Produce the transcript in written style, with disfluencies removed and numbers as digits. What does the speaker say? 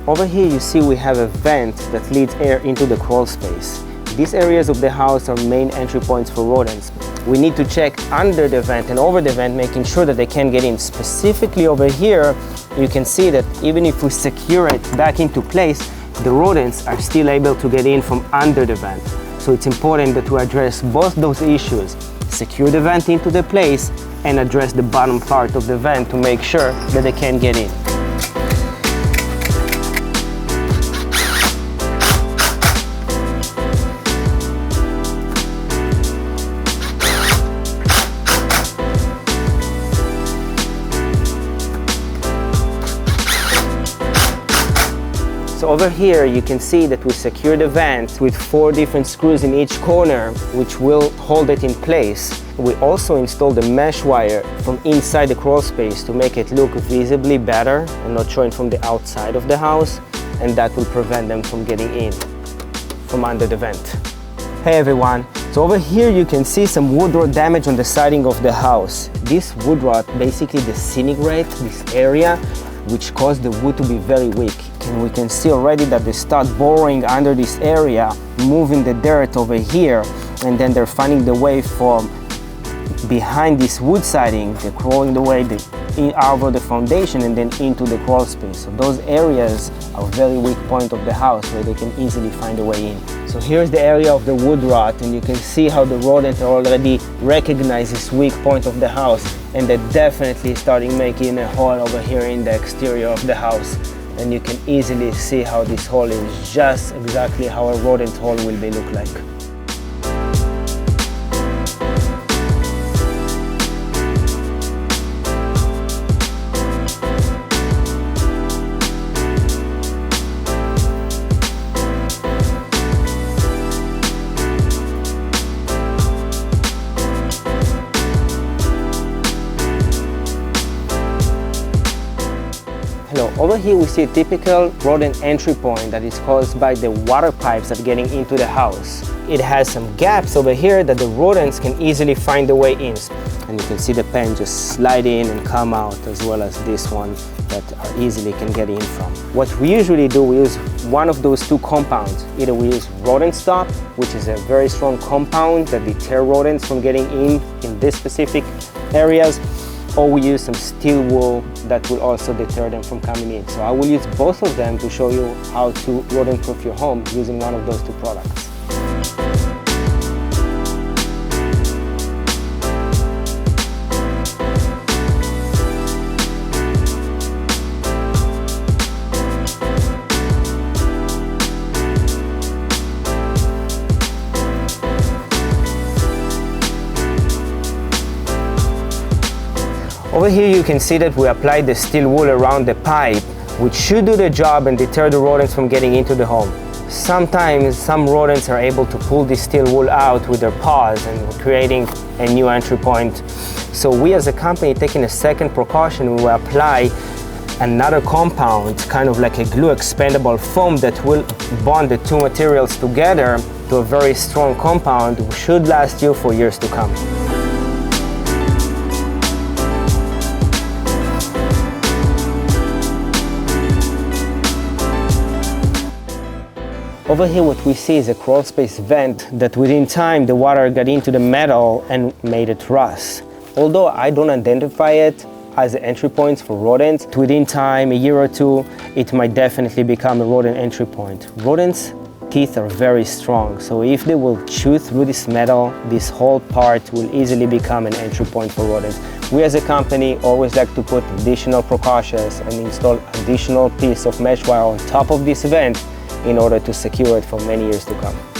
Over here you see we have a vent that leads air into the crawl space. These areas of the house are main entry points for rodents. We need to check under the vent and over the vent, making sure that they can't get in. Specifically over here, you can see that even if we secure it back into place, the rodents are still able to get in from under the vent. So it's important that we address both those issues, secure the vent into the place and address the bottom part of the vent to make sure that they can't get in. So over here you can see that we secure the vent with 4 different screws in each corner, which will hold it in place. We also installed a mesh wire from inside the crawl space to make it look visibly better and not showing from the outside of the house, and that will prevent them from getting in from under the vent. Hey everyone, so over here you can see some wood rot damage on the siding of the house. This wood rot basically disintegrates this area, which caused the wood to be very weak. And we can see already that they start burrowing under this area, moving the dirt over here, and then they're finding the way from behind this wood siding. They're crawling the way over the foundation and then into the crawl space. So those areas are a very weak point of the house where they can easily find a way in. So here's the area of the wood rot, and you can see how the rodent already recognize this weak point of the house, and they're definitely starting making a hole over here in the exterior of the house. And you can easily see how this hole is just exactly how a rodent hole will be look like. Over here we see a typical rodent entry point that is caused by the water pipes that are getting into the house. It has some gaps over here that the rodents can easily find the way in. And you can see the pen just slide in and come out, as well as this one that easily can get in from. What we usually do, we use one of those 2 compounds. Either we use rodent stop, which is a very strong compound that deter rodents from getting in these specific areas, or we use some steel wool that will also deter them from coming in. So I will use both of them to show you how to rodent-proof your home using one of those 2 products. Over here you can see that we applied the steel wool around the pipe, which should do the job and deter the rodents from getting into the home. Sometimes some rodents are able to pull this steel wool out with their paws and creating a new entry point. So we as a company, taking a second precaution, we will apply another compound, kind of like a glue expandable foam that will bond the 2 materials together to a very strong compound, which should last you for years to come. Over here what we see is a crawl space vent that within time the water got into the metal and made it rust. Although I don't identify it as entry points for rodents, within time, a year or 2, it might definitely become a rodent entry point. Rodents' teeth are very strong, so if they will chew through this metal, this whole part will easily become an entry point for rodents. We as a company always like to put additional precautions and install additional piece of mesh wire on top of this vent in order to secure it for many years to come.